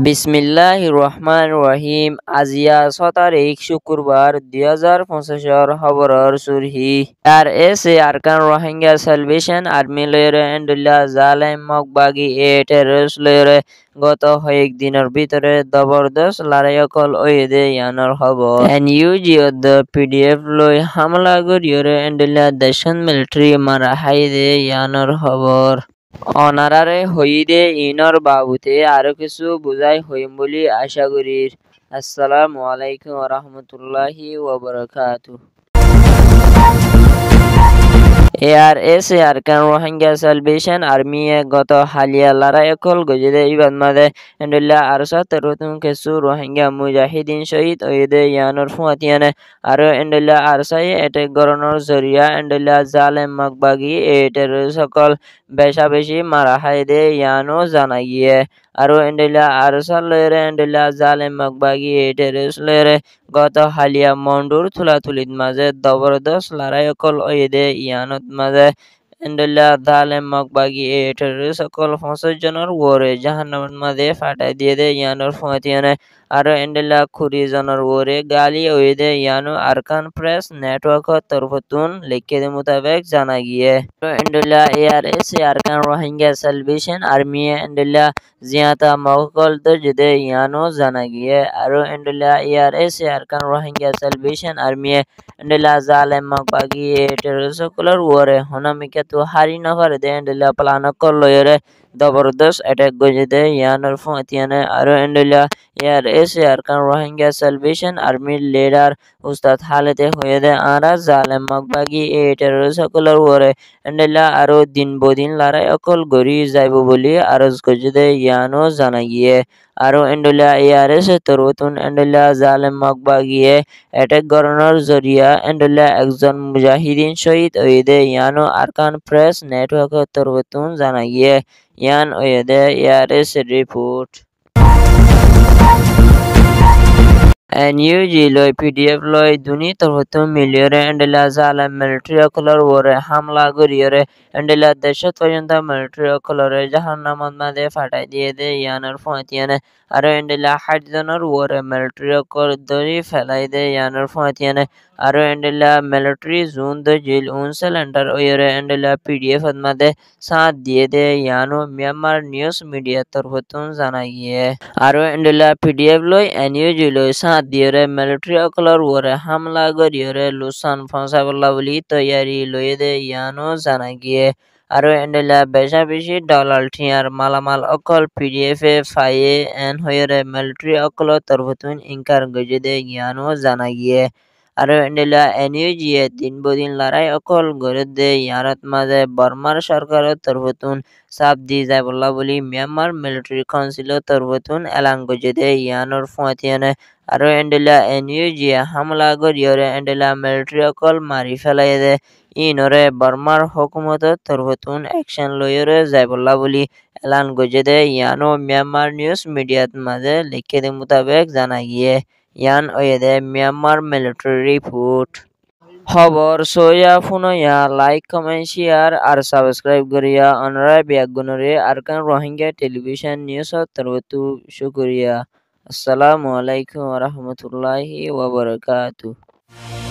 বিসমিল্লাহির রহমানির রহিম। আজিয়া 6 তারিখ শুক্রবার 2025 খবরর সুরহি আর এসে আরকান রোহিঙ্গা সেলভেশন আর্মি লয়রে এন্ডুল্লা জালেম মকবাগি এ টেররিস্ট লয়রে গত কয়েক দিনের ভিতরে জবরদস্ত লড়াই অকল ওয়েদে ইয়ানোর খবর। এনইউজি পিডিএফ লই হামলা গড়িয়রে এন্ডুল্লা দেশন মিলিটারি মারা হাইদে ইয়ানোর খবর। অনারারে হইদে ইনর বাবুতে আরো কিছু বুঝাই হইম বলি আশা করি। আসসালামু আলাইকুম ওয়া রাহমাতুল্লাহি ওয়া বারাকাতুহু। ARS Arkan Rohingya salvation army গত হালিয়া লড়াই অকল গজেদে ইবাদ মাদে এন্ডুল্লা আরসা তেরুতুম কেসু রোহিঙ্গা মুজাহিদিন শহীদ ওয়েদে ইয়ানোর ফুয়াতিয়ানে আরো এন্ডুল্লা আরসাই এটেক গরনোর জরিয়া এন্ডুল্লা জালেম মকবাগি এ টেররিস্ট সকল বেশা বেশি মারা হাইদে ইয়ানো জানা গিয়ে আরো এন্ডুল্লা আরসা লয়রে এন্ডুল্লা জালেম মকবাগি এ টেররিস্ট লয়রে গত হালিয়া মন্ডুর তুলাতুলিত মাঝে জবরদস্ত লড়াই অকল ওয়েদে ইয়ানত মাঝে এন্ডুল্লা জালেম মকবাগি এ টেররিস্ট সকল 50 জনের ওরে জাহান্নামের মাঝে ফাটাই দিয়ে দে ইয়ানোর ফুয়াতিয়ানে আরো এন্ডুল্লা 20 জনের ওরে গালি ওয়েদে ইয়ানো আরকান প্রেস নেটওয়ার্ক তরফতুন লিখে দে মোতাবেক জানা গিয়ে এন্ডুল্লা ARS Arkan Rohingya salvation army এন্ডুল্লা জিয়াতা মকল দজদে ইয়ানো জানা গিয়ে আরো এন্ডুল্লা ARS Arkan Rohingya salvation army এন্ডুল্লা জালেম মকবাগি এ টেররিস্ট সকলের ওরে হনামিকে তো হারি না পারে দে এন্ডুল্লা প্লান করলো এরে জবরদস্ত অ্যাটাক গজেদে ইয়ানোর ফুয়াতিয়ানে আরো এন্ডুল্লা ARS আরকান রোহিঙ্গা সেলভেশন আর্মির লিডার উস্তাদ হালেতে হয়ে দে আরা জালেম মকবাগি এ টেররিস্ট সকলের ওরে এন্ডুল্লা আরো দিন বদিন লড়াই অকল গড়ি যাইব বলি আরজ গজেদে ইয়ানো জানা গিয়ে আরো এন্ডুল্লা ARS তরুতুন এন্ডুল্লা জালেম মকবাগি এ অ্যাটাক গরনোর জরিয়া এন্ডুল্লা একজন মুজাহিদিন শহীদ ওয়েদে ইয়ানো আরকান প্রেস নেটওয়ার্ক তরফতুন জানা গিয়ে ইয়ান ওয়েদে ARS রিপোর্ট। এনইউজি লয় পিডিএফ লয় দুনি তরফতুন মিলিয়রে এন্ডুল্লা জালেম মিলিটারি অকলর ওরে হামলা গড়িয়রে এন্ডুল্লা দেশত পর্যন্ত মিলিটারি অকলরে জাহান্নামত মাঝে ফাটাই দিয়ে দে ইয়ানোর ফুয়াতিয়ানে আরো এন্ডুল্লা 60 জনের ওরে মিলিটারি অকল দড়ি ফেলাই দে ইয়ানোর ফুয়াতিয়ানে আরো এন্ডুল্লা মিলিটারি জোন দজিল উন সিলিন্ডার ওরে এন্ডুল্লা পিডিএফ মাঝে সাথ দিয়ে দে ইয়ানো মিয়ানমার নিউজ মিডিয়া তরফতুন জানা গিয়ে আরো এন্ডুল্লা পিডিএফ লয় এনইউজি লয় সাথ দিয়ে মিলিটারি অকলর ওরে হামলা গড়িয়রে লুসান ফসাবল্লা বলি তৈয়ারি লয়ে দে ইয়ানো জানা গিয়ে আরো এন্ডুল্লা বেশা বেশি ডলার ঠিয়ার মালামাল অকল পিডিএফ এ ফাইয়ে এন হয়ে মিলিটারি অকল তরফতুন ইনকার গজে দে ইয়ানো জানা গিয়ে আরো এন্ডুল্লা এনইউজি এ দিন বদিন লড়াই অকল গড়ে দে ইয়ানত মাঝে বর্মার সরকারের তরফতুন চাপ দি যায় বল্লা বলি মিয়ানমার মিলিটারি কাউন্সিলের তরফতুন এলান গজে দে ইয়ানোর ফুয়াতিয়ানে আরো এন্ডুল্লা এনইউজি হামলা গড়িয়রে এন্ডুল্লা মিলিটারি অকল মারি ফেলাই দে ইনরে বর্মার হুকুমতের তরফতুন অ্যাকশন লয়রে যায় বল্লা বলি এলান গজে দে ইয়ানো মিয়ানমার নিউজ মিডিয়াত মাঝে লিখে দে মোতাবেক জানা গিয়ে ইয়ান ওয়েদে মিয়ানমার মিলিটারি রিপোর্ট। খবর সইয়া ফুনইয়া লাইক কমেন্ট শেয়ার আর সাবস্ক্রাইব করিয়া অনরা বিয়াগুনরে আরকান রোহিঙ্গা টেলিভিশন নিউজ তরফতু শুকরিয়া। আসসালামু আলাইকুম ওয়া রাহমাতুল্লাহি ওয়া বারাকাতুহু।